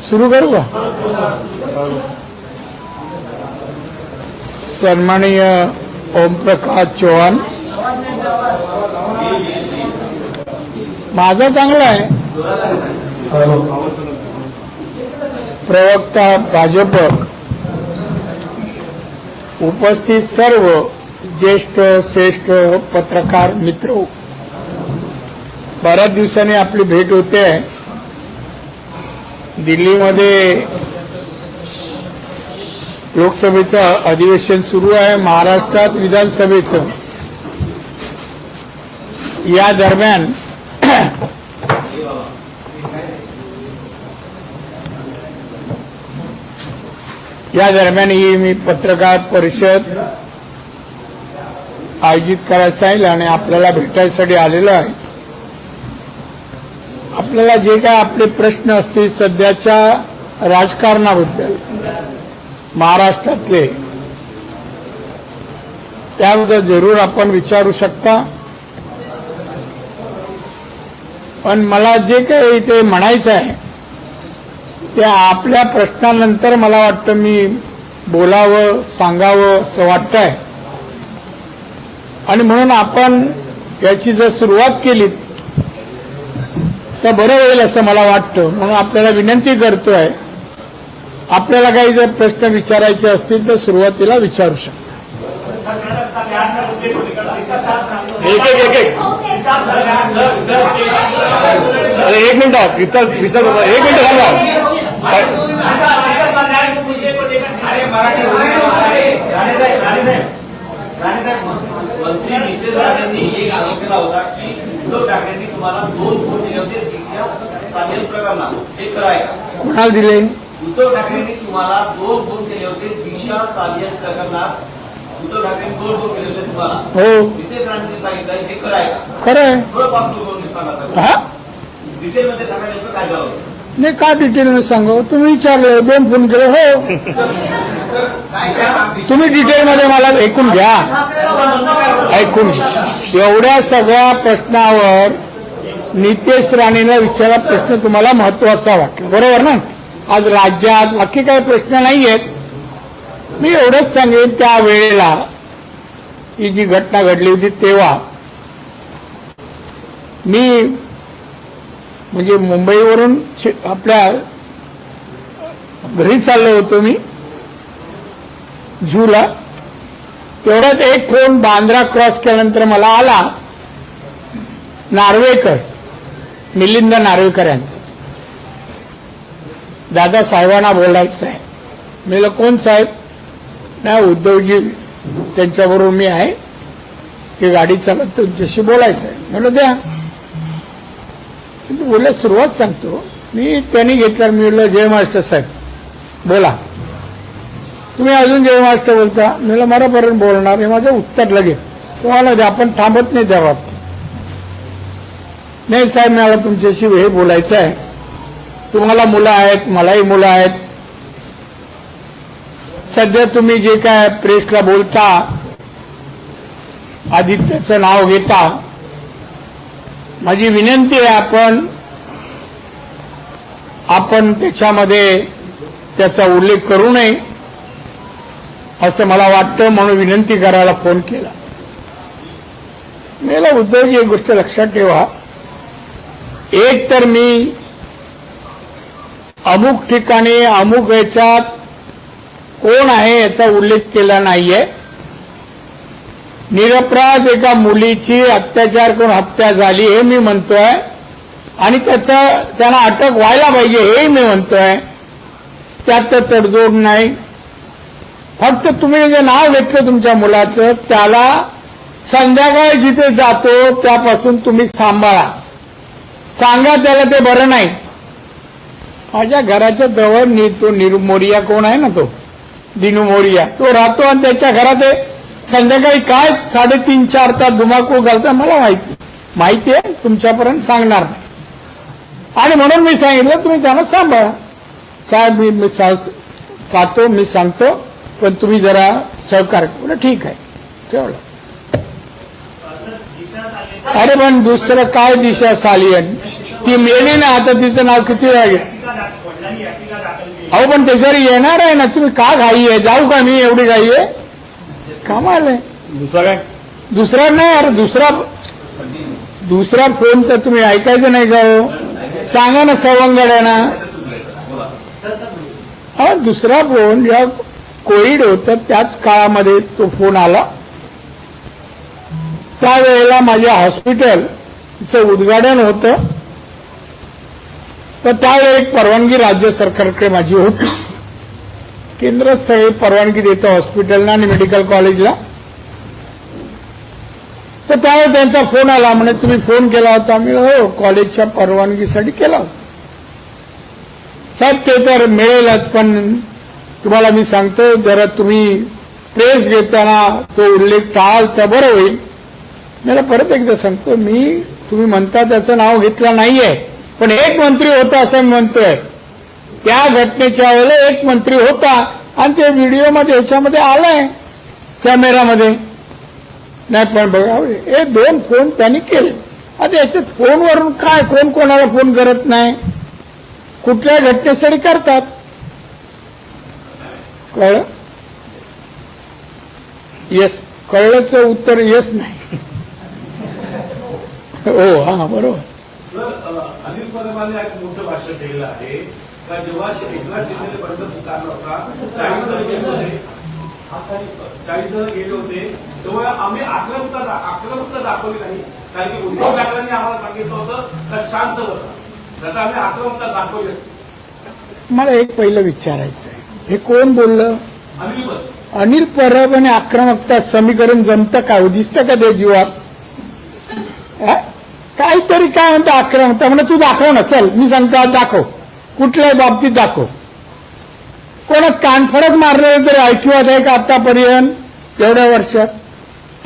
सुरू करू का? सन्माननीय ओमप्रकाश चव्हाण, माझा चांगला आहे. प्रवक्ता भाजप, उपस्थित सर्व ज्येष्ठ श्रेष्ठ पत्रकार मित्र, बऱ्याच दिवसांनी आपली भेट होते आहे. दिल्लीमध्ये लोकसभेचं अधिवेशन सुरू आहे, महाराष्ट्रात विधानसभेचं. या दरम्यान ही मी पत्रकार परिषद आयोजित करायला सांगितलं आणि आपल्याला भेटायसाठी आलेलो आहे. आपल्याला जे काय आपले प्रश्न असतील सध्याच्या राजकारणाबद्दल महाराष्ट्रातले, त्याबद्दल जरूर आपण विचारू शकता. पण मला जे काही इथे म्हणायचं आहे ते आपल्या प्रश्नानंतर मला वाटतं मी बोलावं, सांगावं असं वाटतंय. आणि म्हणून आपण याची जर सुरुवात केली तर बरं होईल असं मला वाटतं. म्हणून आपल्याला विनंती करतोय, आपल्याला काही जर प्रश्न विचारायचे असतील तर सुरुवातीला विचारू शकता. एक मिनिट थांबा. मंत्री नितेश राणेंनी एक आरोप केला होता की उद्धव ठाकरेंनी तुम्हाला 2 फोन दिले होते दिशा सालियन प्रकरणात. हे खरं आहे का? कोणाला दिले? उद्धव ठाकरेंनी तुम्हाला 2 फोन केले होते दिशा सालियन प्रकरणात. उद्धव ठाकरेंनी 2 फोन केले होते तुम्हाला. हो. नितेश राणेंनी सांगितलं. हे खरं आहे का? खरं आहे. थोडं पासून करून सांगा. डिटेलमध्ये सांगा नेमकं काय झालं. नाही, का डिटेलमध्ये सांगू? तुम्ही विचारले, 2 फोन केले. हो, तुम्ही डिटेलमध्ये मला ऐकून घ्या. ऐकून एवढ्या सगळ्या प्रश्नावर नितेश राणेला विचारला प्रश्न तुम्हाला महत्वाचा वाटला, बरोबर ना? आज राज्यात बाकी काही प्रश्न नाही आहेत. मी एवढंच सांगेन, त्या वेळेला ही जी घटना घडली होती तेव्हा मी म्हणजे मुंबईवरून आपल्या घरी चाललो होतो मी जूला. तेवढ्यात एक फोन बांद्रा क्रॉस केल्यानंतर मला आला, नार्वेकर, मिलिंद नार्वेकर यांचा. दादा साहेबांना बोलायचं आहे. मी म्हणलं, कोण साहेब? नाही, उद्धवजी त्यांच्याबरोबर मी आहे, ते गाडी चालत तुमच्याशी बोलायचं आहे. म्हणलं द्या. बोलायला सुरुवात सांगतो मी. त्यांनी घेतल्यावर मी म्हणलं, जय महाराष्ट्र साहेब बोला. तुम्ही अजून जय महाराष्ट्र बोलता? मी म्हणलं, मरापर्यंत बोलणार. हे माझं उत्तर लगेच तुम्हाला द्या, आपण थांबत नाही त्या बाबतीत. नाही साहेब, मला तुमच्याशी हे बोलायचं आहे. तुम्हाला मुलं आहेत, मलाही मुलं आहेत. सध्या तुम्ही जे काय प्रेसला बोलता, आदित्यचं नाव घेता, माझी विनंती आहे आपण त्याच्यामध्ये त्याचा उल्लेख करू नये असं मला वाटतं. म्हणून विनंती करायला फोन केला. मला उद्धवजी एक गोष्ट लक्षात ठेवा, एक तर मी अमुक ठिकाणी अमुक याच्यात कोण आहे याचा उल्लेख केला नाहीये. निरपराध एका मुलीची अत्याचार करून हत्या झाली हे मी म्हणतोय, आणि त्यांना अटक व्हायला पाहिजे हे मी म्हणतोय. त्यात तडजोड नाही. फक्त तुम्ही जे नाव घेतलं तुमच्या मुलाचं, त्याला संध्याकाळी जिथे जातो त्यापासून तुम्ही सांभाळा. सांगा त्याला ते बरं नाही. माझ्या घराच्या जवळ तो निरू मोरिया कोण आहे ना, तो दिनू मोरिया, तो राहतो. आणि त्याच्या घरात संध्याकाळी काय 3.5-4 तास धुमाकूळ घालता मला माहिती आहे, तुमच्यापर्यंत सांगणार नाही. आणि म्हणून मी सांगितलं तुम्ही त्यांना सांभाळा. साहेब मी पाहतो, मी सांगतो, पण तुम्ही जरा सहकार्य. ठीक आहे, ठेवलं. अरे पण दुसरं काय दिशा सालियन, ती मेली ना, आता तिचं नाव किती वेळा घे. अहो पण त्याच्यावर येणार आहे ना, तुम्ही का घाई आहे? जाऊ का मी? एवढी घाई आहे? कमाल आहे. दुसरा काय? दुसरा नाही, अरे दुसरा फोनचा तुम्ही ऐकायचं नाही का हो? सांगा ना, सवंगड आहे ना. हा दुसरा फोन जेव्हा कोविड होतं त्याच काळामध्ये तो फोन आला. त्यावेळेला माझ्या हॉस्पिटलचं उद्घाटन होतं, तर त्यावेळी एक परवानगी राज्य सरकारकडे माझी होती. केंद्रात सगळी परवानगी देतं हॉस्पिटलला आणि मेडिकल कॉलेजला. तर त्यावेळी त्यांचा फोन आला, म्हणे तुम्ही फोन केला होता. मी हो कॉलेजच्या परवानगीसाठी केला होता. साहेब ते तर मिळेलच, पण तुम्हाला मी सांगतो जरा तुम्ही प्रेस घेताना तो उल्लेख टाळाल तर बरं होईल. मला परत एकदा सांगतो, मी तुम्ही म्हणता त्याचं नाव घेतलं नाहीये, पण एक मंत्री होता असं मी म्हणतोय. त्या घटनेच्या वेळेला एक मंत्री होता आणि ते व्हिडिओमध्ये ह्याच्यामध्ये आलंय कॅमेरामध्ये. नाही पण बघा, हे 2 फोन त्यांनी केले. आता याच्यात फोनवरून काय, कोण कोणाला फोन करत नाही, कुठल्या घटनेसाठी करतात. कळलं? येस, कळल्याचं उत्तर येस नाही. हो हा बरोबर. सर, अनिल परमाने एक मोठं भाषण केलेलं आहे का जेव्हा एकनाथ शिंदे बंद पुकारला होता, 40 जण गेले होते, 40 जण गेले होते, तेव्हा आम्ही आक्रमकता दाखवली नाही. कारण की उद्धव ठाकरेंनी आम्हाला सांगितलं होतं का शांत बसा. आता आम्ही आक्रमकता दाखवली असते. मला एक पहिलं विचारायचं आहे, हे कोण बोललं? अनिल परब. अनिल परब आणि आक्रमकता समीकरण जमतं का? दिसतं का ते जीवात? काहीतरी काय म्हणतं आक्रमकता, म्हणजे तू दाखव ना, चल मी सांगतो दाखव, कुठल्याही बाबतीत दाखव. कोणात कानफडक मारलेलं तरी ऐकिवात आहे का आतापर्यंत एवढ्या वर्षात?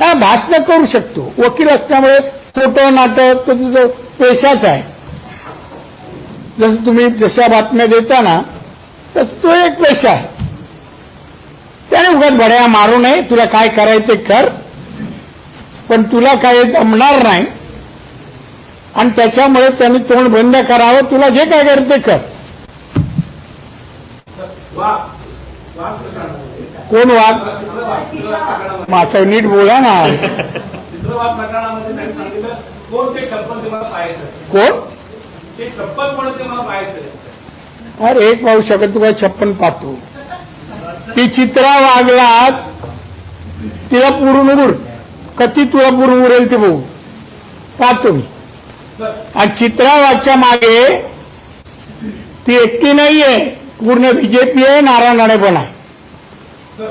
हा भाषण करू शकतो, वकील असल्यामुळे फोटो नाटक तर तुझं पेशाच आहे. जसं तुम्ही जशा बातम्या देता ना तसं तो एक पेशा आहे. त्याने उगाच बड्या मारू नये, तुला काय करायचं ते कर, पण तुला काय जमणार नाही आणि त्याच्यामुळे त्यांनी तोंड बंद करावं. तुला जे काय करायचं ते कर. कोण वाद? मासं नीट बोला ना. चित्रवाद प्रकरणामध्ये त्यांनी सांगितलं कोण ते छप्पन ते मला पाहायचं. कोण ते 56 पण ते मला पाहायचं. अरे एक पाहू शकत तू काय 56 पाहतो? ती चित्रा वागलाच, तिला पुरून उर कधी तुला पुरून उरेल ते बघू पाहतो मी. आणि चित्रा वागच्या मागे ती एकटी नाहीये, पूर्ण बीजेपी आहे, नारायण राणे पण आहे.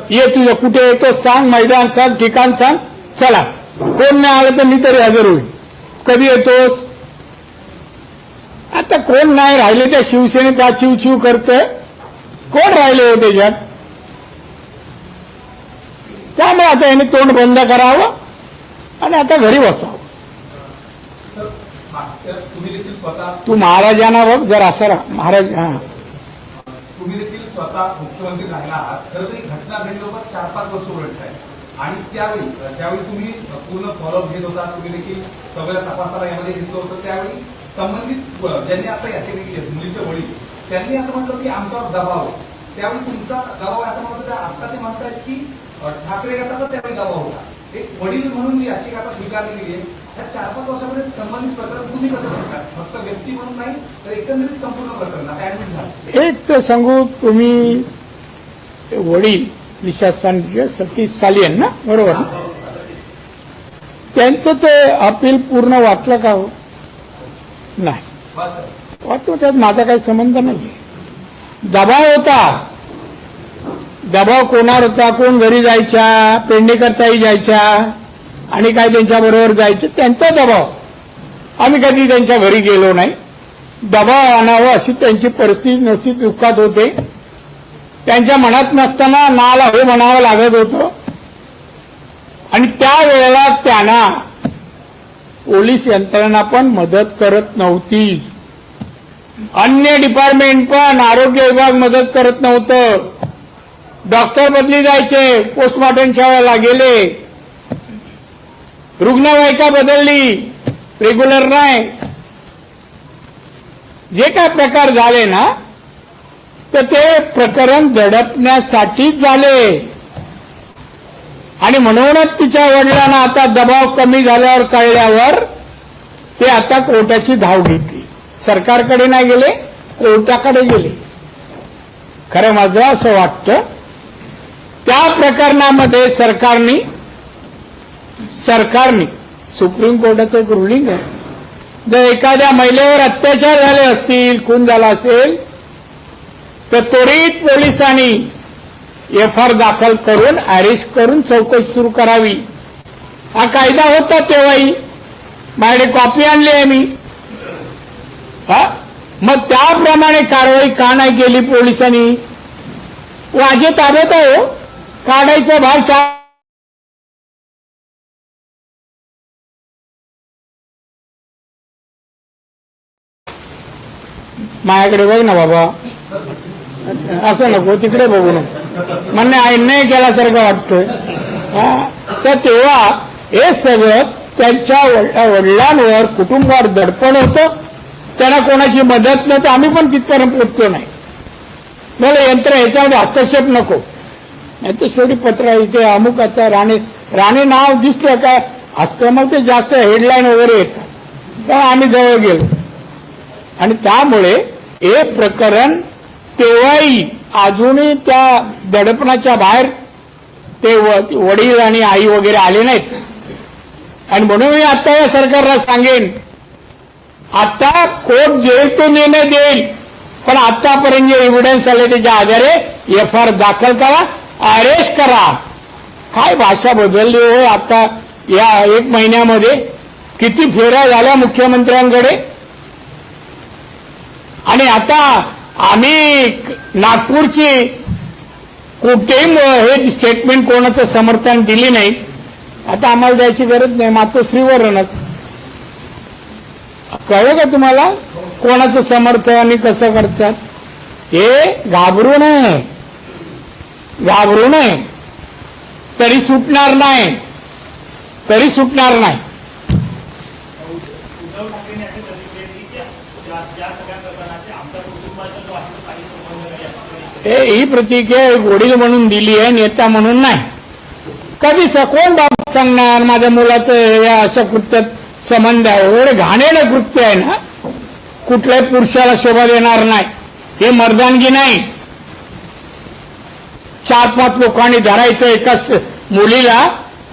ये तुझं कुठे येतो सांग, मैदान सांग, ठिकाण सांग, चला. कोण नाही आलं तर मी तरी हजर होईल. कधी येतोस? आता कोण नाही राहिले त्या शिवसेनेत चिव करतोय, कोण राहिले हो त्याच्यात? त्यामुळे आता यांनी तोंड बंद करावं आणि आता घरी बसावं. तुम्ही देखील स्वतः तू महाराजांना बघ जर असं महाराज. हा तुम्ही देखील स्वतः मुख्यमंत्री राहिला आहात. खरं तरी घटना घडल्यावर 4-5 वर्ष उलट आहे आणि त्यावेळी ज्यावेळी तुम्ही पूर्ण फॉलोअप घेत होता, तुम्ही देखील सगळ्या तपासाला यामध्ये घेतलं होतं, त्यावेळी संबंधित ज्यांनी आता याचिका केली मुलीचे वडील त्यांनी असं म्हटलं की आमच्यावर दबाव आहे. त्यावेळी तुमचा दबाव आहे असं म्हणत होता. आता ते म्हणतात की ठाकरे गटाचा त्यावेळी दबाव होता. एक वडील म्हणून जी याचिका आता स्वीकारली गेली आहे, त्या 4-5 वर्षामध्ये संबंधित प्रकरण तुम्ही कसं म्हणता? फक्त व्यक्ती म्हणून नाही तर एकंदरीत संपूर्ण प्रकरण आता ऍडमिट झालं. एक तर सांगू, तुम्ही वडील निशांत सतीश सालियन ना, बरोबर ना, त्यांचं ते अपील पूर्ण वाचलं का? हो नाही वाटतो, त्यात माझा काही संबंध नाही. दबाव होता. दबाव कोणावर होता? कोण घरी जायच्या, पेडणेकरताही जायच्या आणि काय त्यांच्याबरोबर जायचे, त्यांचा दबाव. आम्ही कधी त्यांच्या घरी गेलो नाही. दबाव आणावं अशी त्यांची परिस्थिती नसती, दुःखात होते. त्यांच्या मनात नसताना नाला हो म्हणावं लागत होतं आणि त्यावेळेला त्यांना पोलीस यंत्रणा पण मदत करत नव्हती. अन्य डिपार्टमेंट पण, आरोग्य विभाग मदत करत नव्हतं. डॉक्टर बदली जायचे, पोस्टमॉर्टमच्या वेळेला गेले. रुग्णवाहिका बदलली, रेग्युलर नाही. जे काय प्रकार झाले ना तर ते प्रकरण दडपण्यासाठीच झाले. आणि म्हणूनच तिच्या वडिलांना आता दबाव कमी झाल्यावर कळल्यावर ते आता कोर्टाची धाव घेतली. सरकारकडे नाही गेले, कोर्टाकडे गेले. खरं माझं असं वाटतं त्या प्रकरणामध्ये सरकारने सुप्रीम कोर्टाचं एक रुलिंग आहे, जर एखाद्या महिलेवर अत्याचार झाले असतील, खून झाला असेल तर त्वरित पोलिसांनी एफआयआर दाखल करून अरेस्ट करून चौकशी सुरू करावी. हा कायदा होता तेव्हाही, माझ्याकडे कॉपी आणली आहे मी. मग त्याप्रमाणे कारवाई का नाही केली पोलिसांनी? वाजे ताब्यात आहे हो, काढायचा भाग माझ्याकडे बघ ना बाबा, असं नको तिकडे बघू नको, म्हणणे अन्याय केल्यासारखं वाटतोय. तर तेव्हा हे सगळं त्यांच्या वडिलांवर कुटुंबावर दडपण होतं. त्यांना कोणाची मदत नव्हती. आम्ही पण तिथपर्यंत पोहोचतो नाही. मला यंत्र ह्याच्यामध्ये हस्तक्षेप नको. नाही तर शेवटी पत्र इथे अमुकाचा राणे नाव दिसलं काय असतं, मग ते जास्त हेडलाईन वगैरे येतात. तेव्हा आम्ही जवळ गेलो आणि त्यामुळे हे प्रकरण तेव्हाही अजूनही त्या दडपणाच्या बाहेर ते वडील आणि आई वगैरे आले नाहीत. आणि म्हणून मी आता या सरकारला सांगेन, आता कोर्ट जे तो निर्णय देईल, पण आतापर्यंत जे एव्हिडन्स आले त्याच्या आधारे एफआयआर दाखल करा, अरेस्ट करा. काय भाषा बदलली हो. आता या 1 महिन्यामध्ये किती फेऱ्या झाल्या मुख्यमंत्र्यांकडे. आणि आता आम्ही नागपूरची कुठेही हे स्टेटमेंट कोणाचं समर्थन दिली नाही. आता आम्हाला द्यायची गरज नाही, मातोश्रीवरूनच कळलं का तुम्हाला कोणाचं समर्थन आणि कसं करतात. हे घाबरू नये, तरी सुटणार नाही. ही प्रतिक्रिया वडील म्हणून दिली आहे, नेता म्हणून नाही. कधी कोण बाप सांगणार माझ्या मुलाचं अशा कृत्यात संबंध आहे. एवढे घाणेरडं कृत्य आहे ना, कुठल्याही पुरुषाला शोभा देणार नाही. हे मर्दानगी नाही. 4-5 लोकांनी धरायचं एकाच मुलीला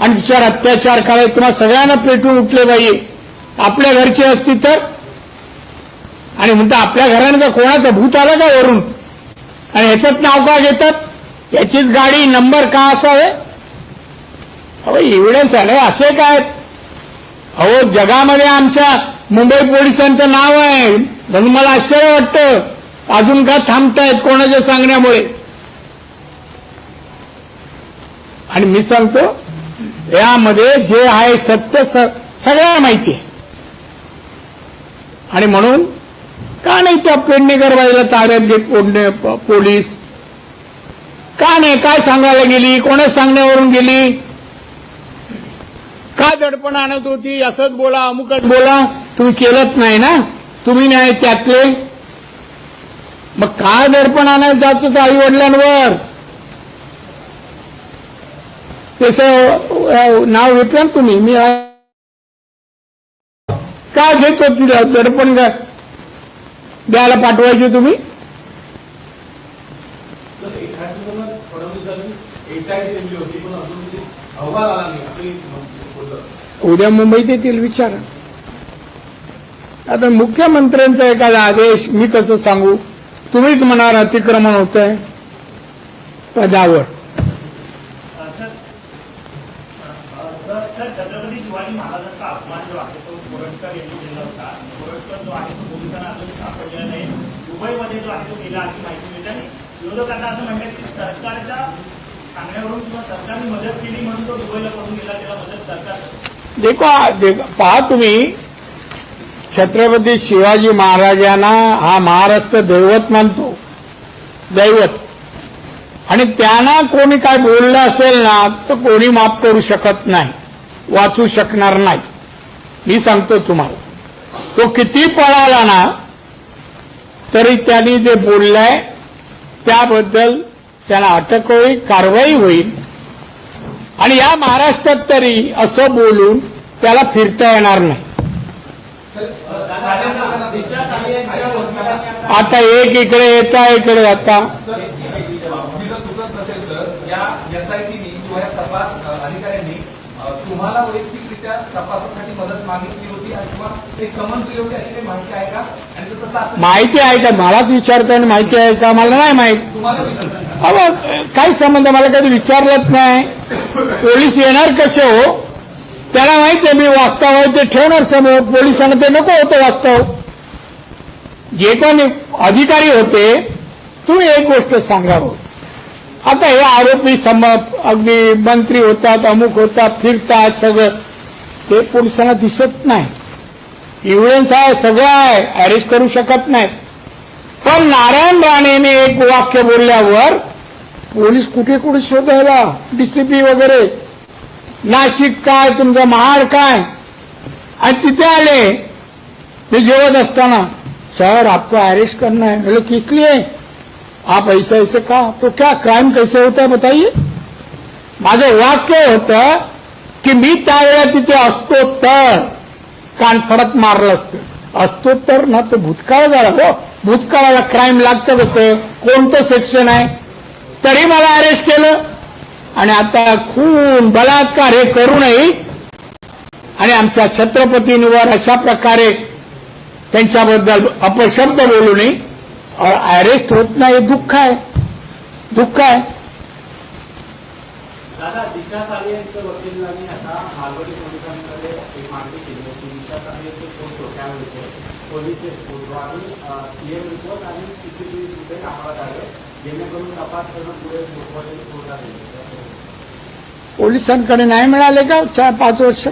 आणि तिच्यावर अत्याचार करायचे. तुम्हाला सगळ्यांना पेटून उठले पाहिजे. आपल्या घरची असती तर. आणि म्हणता आपल्या घरानं कोणाचं भूत आलं का वरून, आणि ह्याचंच नाव का घेतात, याचीच गाडी नंबर का असावे. अहो एव्हिडन्स आले असे काय. अहो जगामध्ये आमच्या मुंबई पोलिसांचं नाव आहे, म्हणून मला आश्चर्य वाटतं अजून का थांबतायत कोणाच्या सांगण्यामुळे. आणि मी सांगतो यामध्ये जे आहे सत्य सगळ्यांना माहिती आहे. आणि म्हणून का नाही त्या पेडणेकर बाईला ताब्यात घेत पोलीस? का नाही? काय सांगायला गेली? कोणा सांगण्यावरून गेली? का दडपण आणत होती? असंच बोला, अमुकच बोला. तुम्ही केलंच नाही ना, तुम्ही नाही त्यातले. मग काय दडपण आणायला जात होतं आई वडिलांवर? त्याचं नाव घेतलं ना तुम्ही. मी का घेत होती दडपण का द्यायला पाठवायचे तुम्ही? उद्या मुंबईत येतील विचारा. आता मुख्यमंत्र्यांचा एखादा आदेश मी कसं सांगू? तुम्हीच म्हणाल अतिक्रमण होत आहे पदावर. छत्रपती शिवाजी महाराजांचा अपमान जो आहे तो कोरटकर यांनी केला होता. कोरटकर जो आहे तो पोलिसांना अजून सापडलेला नाही. दुबईमध्ये जो आहे तो गेला अशी माहिती मिळते. आणि विरोधकांना असं म्हणतात की सरकारच्या सांगण्यावरून किंवा सरकारने मदत केली म्हणून तो दुबईला पळून गेला, त्याला मदत सरकार. देखो पहा तुम्ही, छत्रपती शिवाजी महाराजांना हा महाराष्ट्र दैवत मानतो, दैवत. आणि त्यांना कोणी काय बोललं असेल ना तर कोणी माफ करू शकत नाही. वाचू शकणार नाही. मी सांगतो तुम्हाला, तो किती पळाला ना तरी त्यांनी जे बोललाय त्याबद्दल त्यांना अटक होईल, कारवाई होईल. आणि या महाराष्ट्रात तरी असं बोलून त्याला फिरता येणार नाही. आता एक इकडे येता इकडे जाता. जर चुकत नसेल तर या एसआयटीने किंवा या तपास अधिकाऱ्यांनी तुम्हाला वैयक्तिकरित्या तपासासाठी मदत मागितली होती किंवा ते समन्स दिले होते अशी काही माहिती आहे का? आणि तसं असं माहिती आहे का? मलाच विचारताना माहिती आहे का? मला नाही माहित. तुम्हाला विचारलं अहो काय संबंध, मला कधी विचारलंच नाही. पोलीस येणार कसे हो? त्याला माहिती आहे मी वास्तव आहे ते ठेवणार समोर. पोलिसांना ते नको होतं वास्तव. जे कोणी अधिकारी होते तुम्ही एक गोष्ट सांगावं, आता हे आरोपी अगदी मंत्री होतात, अमुक होतात, फिरतात, सगळं ते पोलिसांना दिसत नाही. एव्हिडन्स आहे, सगळं आहे, अरेस्ट करू शकत नाहीत. पण नारायण राणेने एक वाक्य बोलल्यावर पोलीस कुठे कुठे शोधायला, डीसीपी वगैरे, नाशिक काय, तुमचा महाड काय, आणि तिथे आले. मी जेवत असताना, सर आपको अरेस्ट करना है. बोले किस लिए? आप ऐसा ऐसे का? तो क्या क्राइम कैसे होता है बताइए. माझं वाक्य होतं की मी त्यावेळेला तिथे असतो तर कानफडत मारलं असतो तर ना तो भूतकाळ झाला. हो, भूतकाळाला क्राईम लागतं कसं, कोणतं सेक्शन आहे, तरी मला अरेस्ट केलं. आणि आता खून बलात्कार हे करूनही आणि आमच्या छत्रपतींवर अशा प्रकारे त्यांच्याबद्दल अपशब्द बोलूनही अरेस्ट होत नाही. दुःख आहे, दुःख आहे. दादा, दिशा साळवे यांचं वकिलांनी आता मालवणी पोलिसांमध्ये एक मागणी केली होती. दिशा साळवे यांचे फोटो त्यावेळेचे पोलीसचे फोटो आणि सीएम रिपोर्ट आणि सीसीटीव्ही फुटेज आम्हाला द्यावे, जेणेकरून तपास करणं पुढे होता येईल. पोलिसांकडे नाही मिळाले का 4-5 वर्ष?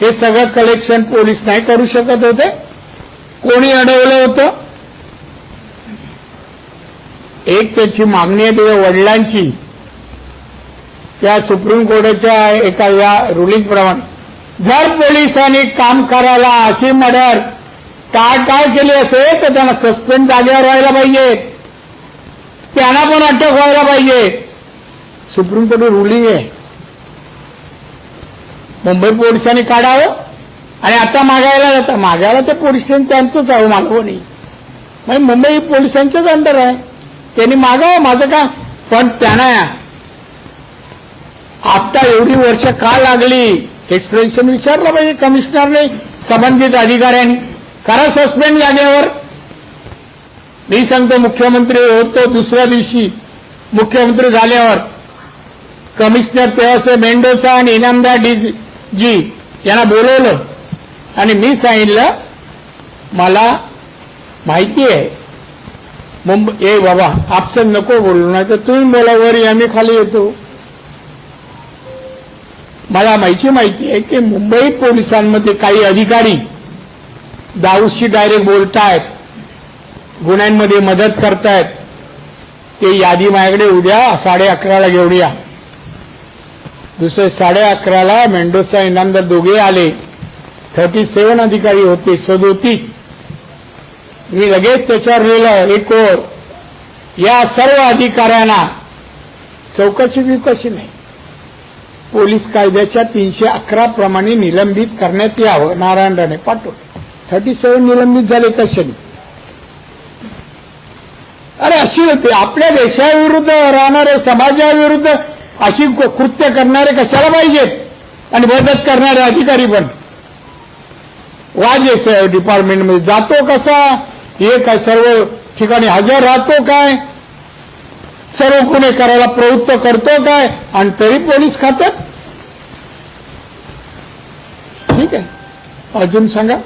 हे सगळं कलेक्शन पोलीस नाही करू शकत होते? कोणी अडवलं होतं? एक त्याची मागणी आहे त्याच्या वडिलांची, त्या सुप्रीम कोर्टाच्या एका या रुलिंग प्रमाणे जर पोलिसांनी काम करायला अशी मर्डर टाळटाळ केली असेल तर त्यांना सस्पेंड जागेवर व्हायला पाहिजे, त्यांना पण अटक व्हायला पाहिजे. सुप्रीम कोर्ट रुलिंग आहे. मुंबई पोलिसांनी काढावं आणि आता मागायला ते पोलीस स्टेशन त्यांचंच आहे, मालवणी. म्हणजे मुंबई पोलिसांच्याच अंडर आहे, त्यांनी मागावं, माझं काय. पण त्यांना आता एवढी वर्ष का लागली एक्सप्लेनेशन विचारलं पाहिजे कमिशनरने, संबंधित अधिकाऱ्यांनी. करा सस्पेंड जागेवर. मी सांगतो, मुख्यमंत्री होतो दुसऱ्या दिवशी मुख्यमंत्री झाल्यावर कमिशनर तेव्हाचे मेंडोसा आणि इनामदार जी यांना बोलवलं आणि मी सांगितलं मला माहिती आहे मुंबई, ए बाबा आपसे नको बोलू, नाही तर तुम्ही बोला वर, आम्ही खाली येतो. मला माहिती आहे की मुंबई पोलिसांमध्ये काही अधिकारी दाऊदशी डायरेक्ट बोलतायत, गुन्ह्यांमध्ये मदत करतायत. ते यादी माझ्याकडे उद्या 11:30 घेऊन या. दुसरे 11:30 मेंडोसा इनामदार दोघे आले. 37 अधिकारी होते, 37. मी लगेच त्याच्यावर लिहिलं एक ओर, या सर्व अधिकाऱ्यांना चौकशी बिकशी नाही, पोलीस कायद्याच्या 311 प्रमाणे निलंबित करण्यात यावं. नारायण राणे पाठवले. 37 निलंबित झाले कशाने? अरे अशी होते आपल्या देशाविरुद्ध राहणारे, समाजाविरुद्ध अशी कृत्य करणारे कशाला पाहिजेत? आणि मदत करणारे अधिकारी पण वाजे डिपार्टमेंटमध्ये जातो कसा, हे काय सर्व ठिकाणी हजर राहतो काय, सर्व गुन्हे करायला प्रवृत्त करतो काय, आणि तरी पोलीस खात्यात. ठीक आहे, अजून सांगा.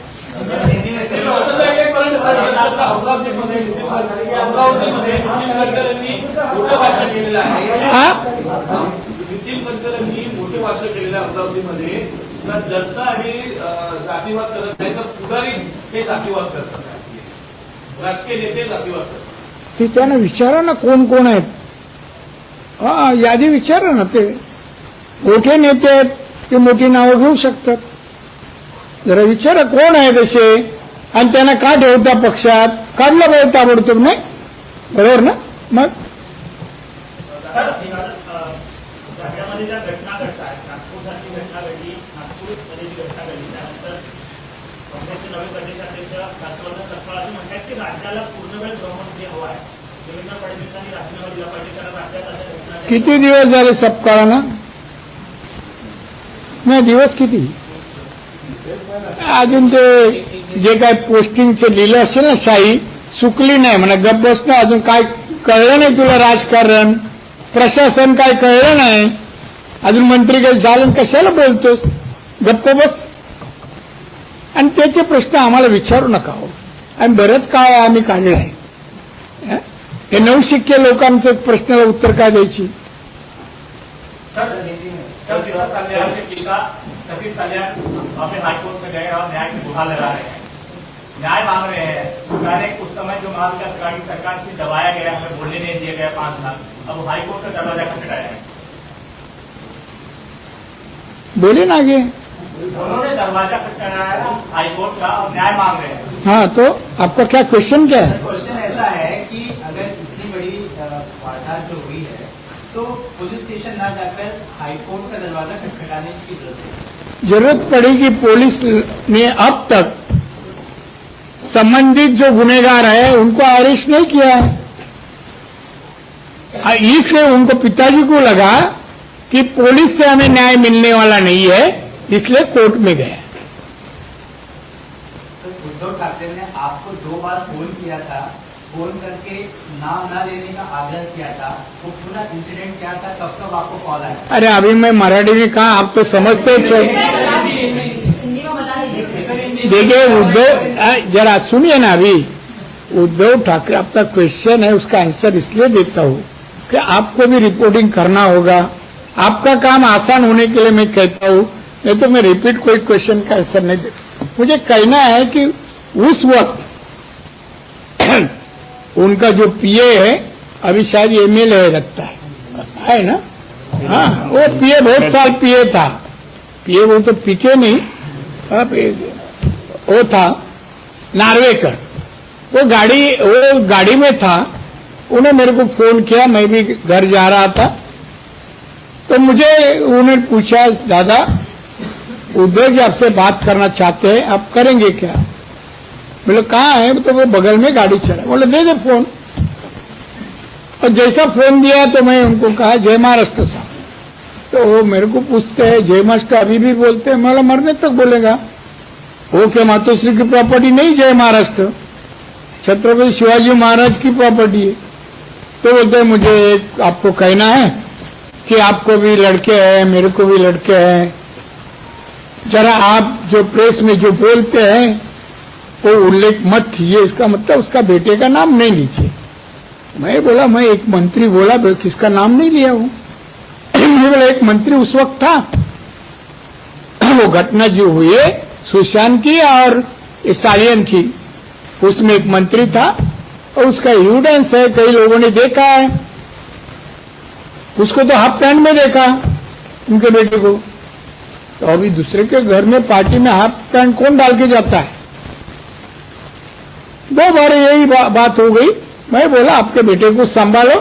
नितीन गडकरींनी मोठे भाष्य केलेलं आहे अमरावतीमध्ये. तर जनता हे जातीवाद करत नाही, तर पुढारी हे जातीवाद करतात, राजकीय नेते जातीवाद करतात. ते त्यांना विचारा ना कोण कोण आहेत. यादी विचारा ना. ते मोठे नेते आहेत, ही मोठी नावं घेऊ शकतात. जरा विचारा कोण आहे तसे, आणि त्यांना का ठेवता पक्षात, काढलं पाहिजे ताबडतोब, नाही बरोबर ना. मग राज्यामध्ये ज्या घटना घडतात, नागपूरसारखी घटना घडली, नागपूरमध्ये जी घटना घडली त्यानंतर काँग्रेसचे नवे प्रदेशाध्यक्ष हर्षवर्धन सपकाळ असं म्हणतात की राज्याला पूर्णवेळ गृहमंत्री हवा आहे, देवेंद्र फडणवीसांनी राजीनामा दिला पाहिजे, कारण राज्यात अशा घटना किती दिवस झाले सपकाळांना, नाही दिवस किती, अजून ते जे काय पोस्टिंगचे लिहिलं असेल ना शाही सुकली नाही म्हणा, गप्प बसणं. अजून काय कळलं नाही तुला, राजकारण प्रशासन काय कळलं नाही अजून, मंत्री काही झालं, कशाला बोलतोस, गप्प बस. आणि त्याचे प्रश्न आम्हाला विचारू नका हो, आणि बरंच काय आम्ही काढलं आहे. हे नवशिक्के लोकांचं प्रश्नाला उत्तर काय द्यायची. सतीश सालिया अपने हाईकोर्ट में गए और न्याय की गुहार लगा रहे हैं, न्याय मांग रहे हैं. सरकार उस समय जो महाविकास सरकार की दबाया गया, हमें बोलने नहीं दिया गया 5 साल, अब हाईकोर्ट का दरवाजा खटखटाया है. बोले ना आगे. उन्होंने दरवाजा खटखटाया हाईकोर्ट का और न्याय मांग रहे हैं. हाँ, तो आपका क्या क्वेश्चन क्या है. क्वेश्चन ऐसा है कि अगर इतनी बड़ी वारदात जो हुई है तो पुलिस स्टेशन ना जाकर हाईकोर्ट का दरवाजा खटखटाने की जरूरत पड़ेगी. पुलिस ने अब तक संबंधित जो गुनेगार है उनको अरेस्ट नहीं किया है, इसलिए उनको पिताजी को लगा कि पुलिस से हमें न्याय मिलने वाला नहीं है, इसलिए कोर्ट में गए. उद्धव ठाकरे ने आपको 2 बार फोन किया था, फोन करके नाम ना लेने का आग्रह किया था, वो पूरा इंसिडेंट क्या था, कब कब आपको कॉल आया. अरे अभी मैं मराठी में कहा, आप तो समझते हो. देखिए उद्धव, जरा सुनिए ना. अभी उद्धव ठाकरे, आपका क्वेश्चन है उसका आंसर इसलिए देता हूं कि आपको भी रिपोर्टिंग करना होगा, आपका काम आसान होने के लिए मैं कहता हूं, नहीं तो मैं रिपीट कोई क्वेश्चन का आंसर नहीं देता. मुझे कहना है कि उस वक्त उनका जो पीए है, अभी शायद एमएलए लगता है ना. हाँ, वो पीए बहुत साल पीए था, पीए वो तो पीके नहीं, वो था नार्वेकर. वो गाड़ी में था, उन्होंने मेरे को फोन किया, मैं भी घर जा रहा था, तो मुझे उन्होंने पूछा, दादा उद्धव जी आपसे बात करना चाहते हैं, आप करेंगे क्या. बोले कहाँ है, तो वो बगल में गाड़ी चला. बोले दे दे फोन. और जैसा फोन दिया तो मैं उनको कहा जय महाराष्ट्र साहब. तो वो मेरे को पूछते हैं जय महाराष्ट्र अभी भी बोलते हैं. मैं मरने तक बोलेगा. वो क्या मातोश्री की प्रॉपर्टी नहीं जय महाराष्ट्र, छत्रपति शिवाजी महाराज की प्रॉपर्टी है. तो बोलते हैं मुझे एक आपको कहना है कि आपको भी लड़के हैं, मेरे को भी लड़के हैं, जरा आप जो प्रेस में जो बोलते हैं वो उल्लेख मत कीजिए, इसका मतलब उसका बेटे का नाम नहीं लीजिए. मैं बोला, मैं एक मंत्री बोला, किसका नाम नहीं लिया हूं. मैं बोला एक मंत्री उस वक्त था, वो घटना जो हुई है सुशांत की और सालियन की, उसमें एक मंत्री था और उसका एविडेंस है, कई लोगों ने देखा है उसको, तो हाफ पैंट में देखा उनके बेटे को. तो अभी दूसरे के घर में पार्टी में हाफ पैंट कौन डाल के जाता है. 2 बार यही बात हो गई. मैं बोला आपके बेटे को संभालो,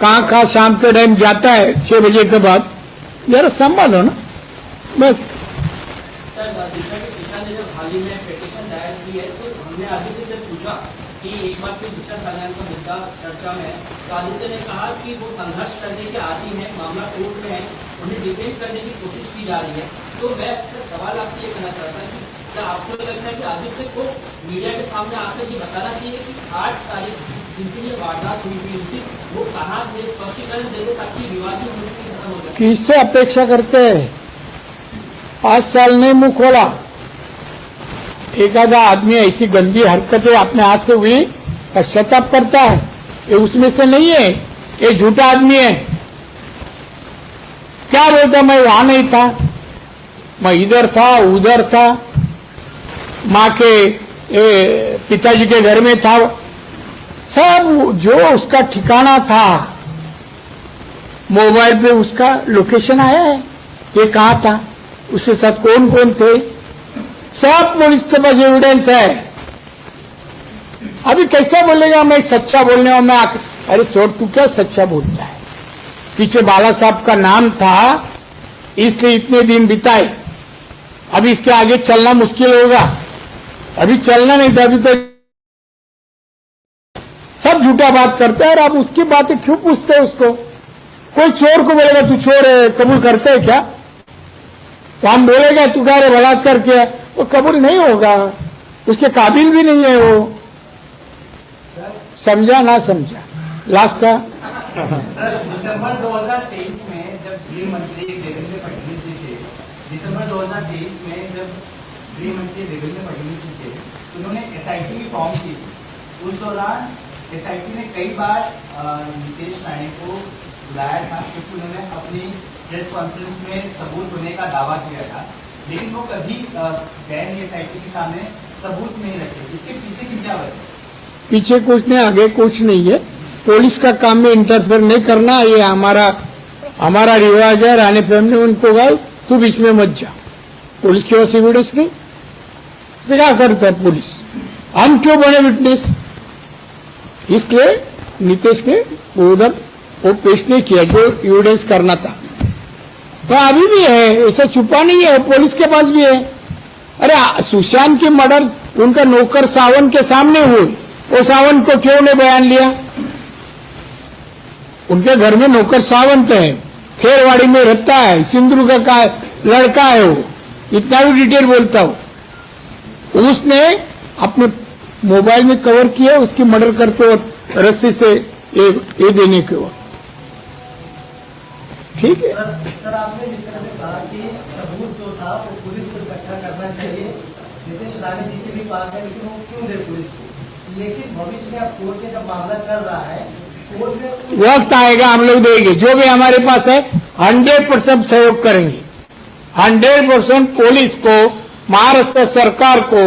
कहाँ शाम के टाइम जाता है 6 बजे के बाद, जरा संभालो ना बस. हाल ही में पिटीशन दायर की है, तो हमने आदित्य से पूछा कि एक बार फिर दिशा सालियान का मुद्दा चर्चा में है, तो आदित्य ने कहा कि वो संघर्ष करने के आदी हैं, मामला कोर्ट में है, उन्हें डिफेंड करने की कोशिश की जा रही है. तो मैं सवाल आपसे ये कहना चाहता हूँ, क्या आपको लगता है कि आदित्य को मीडिया के सामने आकर ये बताना चाहिए कि 8 तारीख जिनकी ये वारदात हुई थी वो कहाँ से स्पष्टीकरण दे दे, ताकि विवादित मुद्दे खत्म हो जाए. किससे अपेक्षा करते हैं. 5 साल नहीं मुंह खोला. एखादा आदमी ऐसी गंदी हरकतें अपने हाथ से हुई पश्चाताप करता है, ये उसमें से नहीं है, ये झूठा आदमी है. क्या बोलता, मैं वहां नहीं था, मैं इधर था उधर था, माँ के पिताजी के घर में था, सब जो उसका ठिकाना था मोबाइल पे उसका लोकेशन आया है, ये कहाँ था. उसके साथ कौन कौन थे, सब पुलिस के पास एविडेंस है। अभी कैसा बोलेगा मैं सच्चा बोलने और मैं अरे छोड़, तू क्या सच्चा बोलता है? पीछे बाला साहब का नाम था इसलिए इतने दिन बिताए, अभी इसके आगे चलना मुश्किल होगा। अभी चलना नहीं था, अभी तो सब झूठा बात करते हैं और आप उसकी बातें क्यों पूछते हैं उसको? कोई चोर को बोलेगा तू चोर है, कबूल करते है क्या? तो हम बोलेगा तू कह रहे बलात्कार किया, वो कबूल नहीं होगा, उसके काबिल भी नहीं है वो। समझा ना समझा? लास्ट का सर, दिसंबर 2023 में जब गृह मंत्री देवेंद्र फडणवीस जी थे, दिसंबर 2023 में जब गृह मंत्री देवेंद्र फडणवीस जी थे, उन्होंने एसआईटी भी फॉर्म की। उस दौरान एसआईटी ने कई बार नीतीश राणे को बुलाया था क्योंकि उन्होंने अपनी प्रेस कॉन्फ्रेंस में सबूत होने का दावा किया था, लेकिन वो कभी गैर एसआईटी के सामने सबूत नहीं रखे। इसके पीछे की क्या वजह? पीछे कुछ नहीं, आगे कुछ नहीं है। पुलिस का काम में इंटरफेयर नहीं करना, ये हमारा रिवाज है। रानी फैमिली उनको कहा तू बीच में मत जा, पुलिस के पास एविडेंस नहीं, तो क्या करता है पुलिस? हम क्यों बने विटनेस? इसलिए नीतीश ने उधर वो पेश नहीं किया जो एविडेंस करना था। तो अभी भी है, ऐसा छुपा नहीं है, पुलिस के पास भी है। अरे सुशांत की मर्डर उनका नौकर सावंत के सामने हुई, वो सावंत को क्यों ने बयान लिया? उनके घर में नौकर सावंत है, खेरवाड़ी में रहता है, सिंधुदुर्ग का लड़का है वो, इतना भी डिटेल बोलता हूं। उसने अपने मोबाइल में कवर किया उसकी मर्डर करते वक्त रस्सी से ये देने के वक्त। ठीक है सर, आपने जिस तरह से कहा कि सबूत जो था वो पुलिस को इकट्ठा करना चाहिए, नीतीश राणे जी के भी पास है, लेकिन वो क्यों दे पुलिस को? लेकिन भविष्य में अब कोर्ट में जब मामला चल रहा है, कोर्ट में वक्त आएगा हम लोग देंगे, जो भी हमारे पास है 100% सहयोग करेंगे। 100% पुलिस को, महाराष्ट्र सरकार को,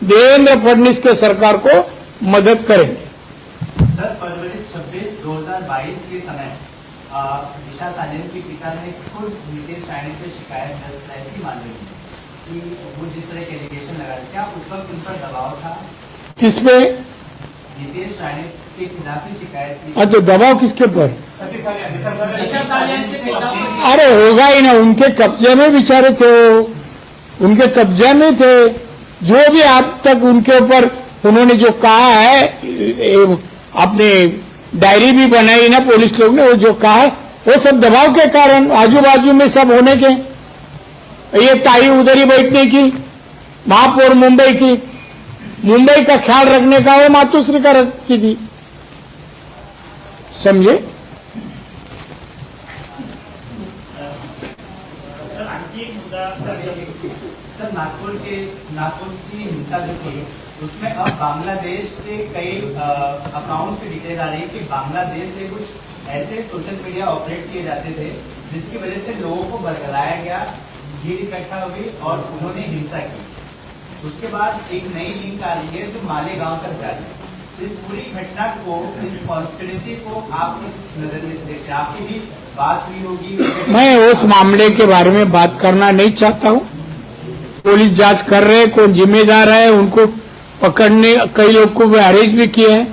देवेंद्र फडणवीस के सरकार को मदद करेंगे। सर, फरवरी 26, 2022 के समय दिशा सालिन के पिता ने खुद नीतीश राणे से शिकायत दर्ज कराई थी मामले में कि वो जिस तरह के एलिगेशन लगा रहे, क्या उस वक्त उन पर दबाव था? किसपे? नीतीश राणे के खिलाफ ही शिकायत थी। तो दबाव किसके पर? दिशा सालियान के पिता पर अरे होगा ही ना, उनके कब्जे में बेचारे थे वो, उनके कब्जे में थे। जो भी अब तक उनके ऊपर उन्होंने जो कहा है, अपने डायरी भी बनाई ना पुलिस लोग ने, वो जो कहा है वो सब दबाव के कारण, आजू बाजू में सब होने के। ये ताई उधर ही बैठने की, महापौर मुंबई की, मुंबई का ख्याल रखने का वो मातुश्री का रखती थी, समझे? सर, आणखी एक मुद्दा सर, नागपुर की हिंसा जो थी उसमें अब बांग्लादेश के कई अकाउंट्स की डिटेल आ रही है कि बांग्लादेश से कुछ ऐसे सोशल मीडिया ऑपरेट किए जाते थे जिसकी वजह से लोगों को बरगलाया गया, भीड़ इकट्ठा हुई और उन्होंने हिंसा की। उसके बाद एक नई लिंक आ रही है जो मालेगांव तक जा रही है। इस पूरी घटना को, इस कॉन्स्पिरेसी को आप किस नजरिए से देखते हैं? आपकी भी बात हुई होगी। मैं उस मामले के बारे में बात करना नहीं चाहता हूं। पुलिस जांच कर रहे हैं, कौन जिम्मेदार है, उनको पकड़ने, कई लोग को भी अरेस्ट भी किया है।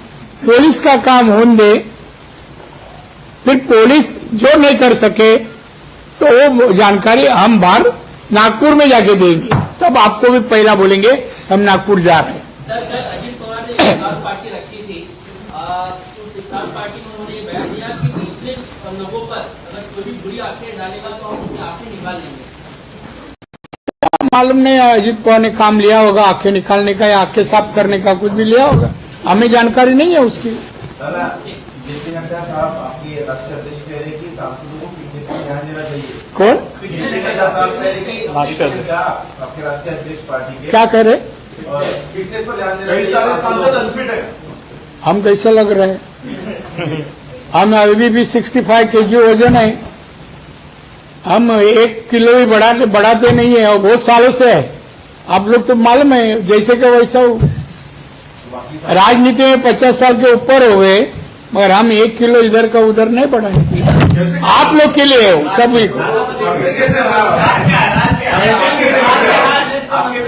पुलिस का काम होने दे, फिर पुलिस जो नहीं कर सके तो वो जानकारी हम बाहर नागपुर में जाके देंगे, तब आपको भी पहला बोलेंगे हम नागपुर जा रहे हैं। सर, अजित पवार ने इफ्तार पार्टी रखी थी, उस इफ्तार पार्टी में उन्होंने ये बयान दिया कि मुस्लिम लोगों पर अगर कोई भी बुरी आंखें डालेगा तो हम उसकी आंखें निकाल लेंगे। मालूम नहीं, अजित पवार ने काम लिया होगा आंखें निकालने का या आंखें साफ करने का, कुछ भी लिया होगा, हमें जानकारी नहीं है उसकी। जेपी नड्डा साहब आपके राष्ट्रीय अध्यक्ष कह रहे हैं कि सांसदों को फिटनेस पर ध्यान देना चाहिए। कौन? जेपी नड्डा साहब कह रहे हैं कि आपके राष्ट्रीय अध्यक्ष पार्टी के क्या कह रहे? और फिटनेस पर ध्यान देना चाहिए। कई सारे सांसद अनफिट है। हम कैसे लग रहे हैं? हम अभी भी 65 kg वजन है, हम 1 किलो भी बढ़ाते नहीं है और बहुत सालों से है। आप लोग तो मालूम है जैसे कि वैसा हो। राजनीति में 50 साल के ऊपर हो गए, मगर हम 1 किलो इधर का उधर नहीं बढ़ाएंगे। आप लोग के लिए हो, सभी को।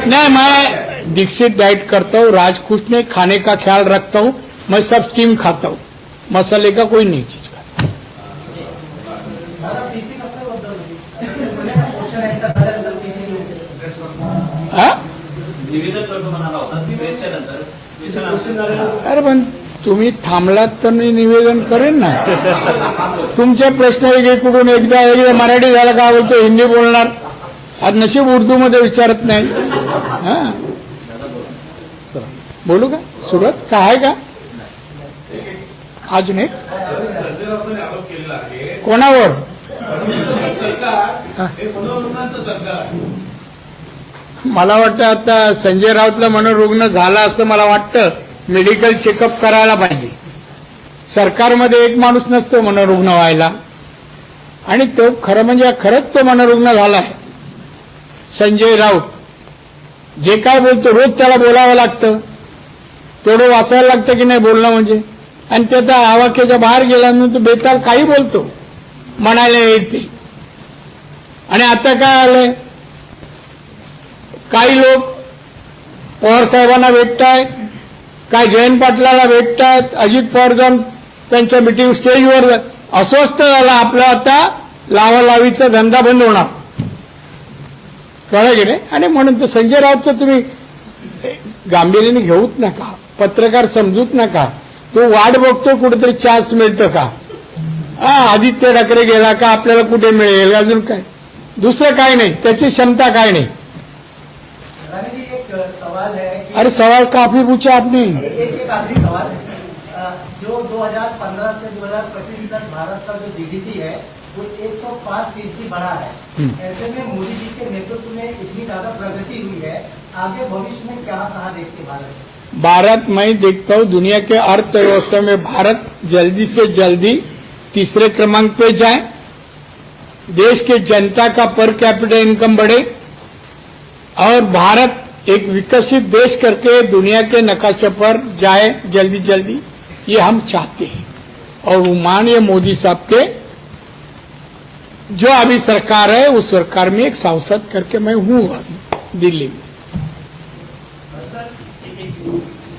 नहीं, मैं दीक्षित डाइट करता हूँ, राजकुश ने खाने का ख्याल रखता हूँ, मैं सब स्टीम खाता हूँ, मसाले का कोई नहीं चीज का। निवेदन करतो म्हणाला होता डिबेटच्या नंतर अरे पण तुम्ही थांबलात तर मी निवेदन करेन ना. तुमचे प्रश्न एकीकडून एकदा मराठी झाला का बोलतो, हिंदी बोलणार, आज नशीब उर्दू मध्ये विचारत नाही. हा बोलू का, सुरुवात का आहे का आज नाही संजय राऊतांनी आरोप केलेला आहे कोणावर? सरकार हे मनोरुग्णांचं सरकार आहे. मला वाटतं आता संजय राऊतला मनोरुग्ण झाला असं मला वाटतं. मेडिकल चेकअप करायला पाहिजे. सरकारमध्ये एक माणूस नसतो मनोरुग्ण व्हायला, आणि तो खरं म्हणजे खरंच तो मनोरुग्ण झालाय. संजय राऊत जे काय बोलतो रोज त्याला बोलावं लागतं, तेवढं वाचायला लागतं की नाही बोलणं म्हणजे. आणि ते तर आवाक्याच्या बाहेर गेल्यानंतर तो बेताल काही बोलतो, म्हणायला येते. आणि आता काय आलंय, काही लोक पवार साहेबांना भेटतायत, काय जयंत पाटलाला भेटतायत, अजित पवार जाऊन त्यांच्या मिटिंग स्टेजवर अस्वस्थ झाला. आपला आता लावालावीचा धंदा बंद होणार, कळलं की नाही. आणि म्हणून तर संजय राऊतचं तुम्ही गांभीर्याने घेऊच नका, पत्रकार समजूच नका. तो वाट बघतो कुठेतरी चान्स मिळतं का. आदित्य ठाकरे गेला का आपल्याला कुठे मिळेल, अजून काय दुसरं काय नाही, त्याची क्षमता काय नाही. एक सवाल है कि अरे सवाल काफी पूछा आपने. एक आखिरी सवाल है, जो 2015 से 2025 तक भारत का जो जीडीपी है वो 105% बढ़ा है. ऐसे में मोदी जी के नेतृत्व में इतनी ज्यादा प्रगति हुई है, आगे भविष्य में क्या कहा देखते भारत मैं देखता हूँ दुनिया के अर्थव्यवस्था में भारत जल्दी से जल्दी तीसरे क्रमांक पे जाए, देश के जनता का पर कैपिटल इनकम बढ़े और भारत एक विकसित देश करके दुनिया के नक्शे पर जाए जल्दी जल्दी, ये हम चाहते हैं. और वो माननीय मोदी साहब के जो अभी सरकार है उस सरकार में एक सांसद करके मैं हूँ दिल्ली में.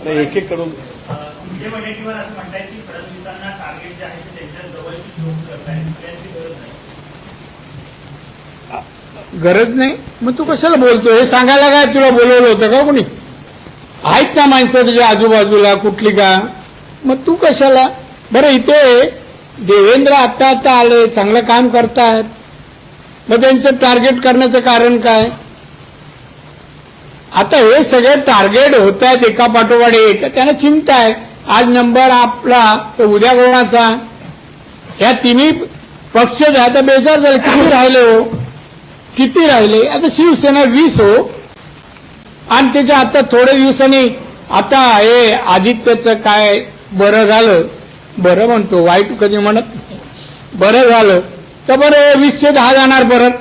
एक एक करून तुमच्या वैयक्तिकवर असं म्हणताय की फडणवीसांना टार्गेट जे आहे ते त्यांच्या जवळची लोक करतायत, त्यांची गरज नाही. गरज नाही मग तू कशाला बोलतो, हे सांगायला काय तुला बोलवलं होतं का कोणी? आहेत ना माणसं तुझ्या आजूबाजूला कुठली का, मग तू कशाला. बरं इथे देवेंद्र आता आता आले, चांगलं काम करतायत, मग त्यांचं टार्गेट करण्याचं कारण काय? आता हे सगळे टार्गेट होत आहेत एका पाठोपाठ एक, त्यांना चिंता आहे. आज नंबर आपला तर उद्या कोणाचा. या तिन्ही पक्ष आता बेजार झाले. किती राहिले हो, किती राहिले? आता शिवसेना 20 हो, आणि त्याच्या आता थोड्या दिवसांनी आता हे आदित्यचं काय बरं झालं, बरं म्हणतो वाईट कधी म्हणत नाही, बरं झालं तर बरं 20-10 जाणार परत.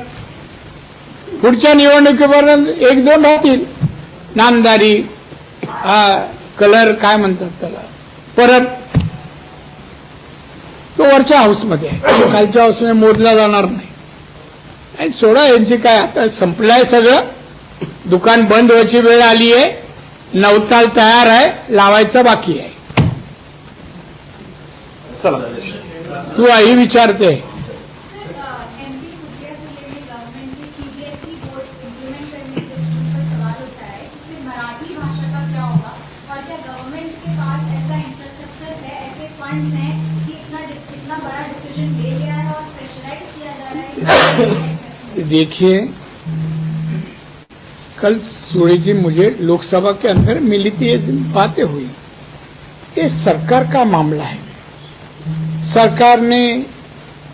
पुढच्या निवडणुकीपर्यंत 1-2 राहतील. नामदारी कलर काय म्हणतात त्याला, परत तो वरच्या हाऊसमध्ये आहे, खालच्या हाऊसमध्ये मोजला जाणार नाही. आणि सोडा यांची काय, आता संपलंय सगळं. दुकान बंद व्हायची वेळ आली आहे, नवताल तयार आहे, लावायचं बाकी आहे. चला तू आई विचारते. एमपी सुप्रिया सुले ने गवर्नमेंट की सीबीएसई बोर्ड इम्प्लीमेंट करने के स्कीम पर सवाल उठाया है कि फिर मराठी भाषा का क्या होगा, और क्या गवर्नमेंट के पास ऐसा इंफ्रास्ट्रक्चर है, ऐसे फंड्स हैं कि इतना बड़ा डिसीजन ले लिया है और प्रेशराइज किया जा रहा है. देखिए कल सूर्य जी मुझे लोकसभा के अंदर मिली थी, ये बातें हुई. ये सरकार का मामला है. सरकार ने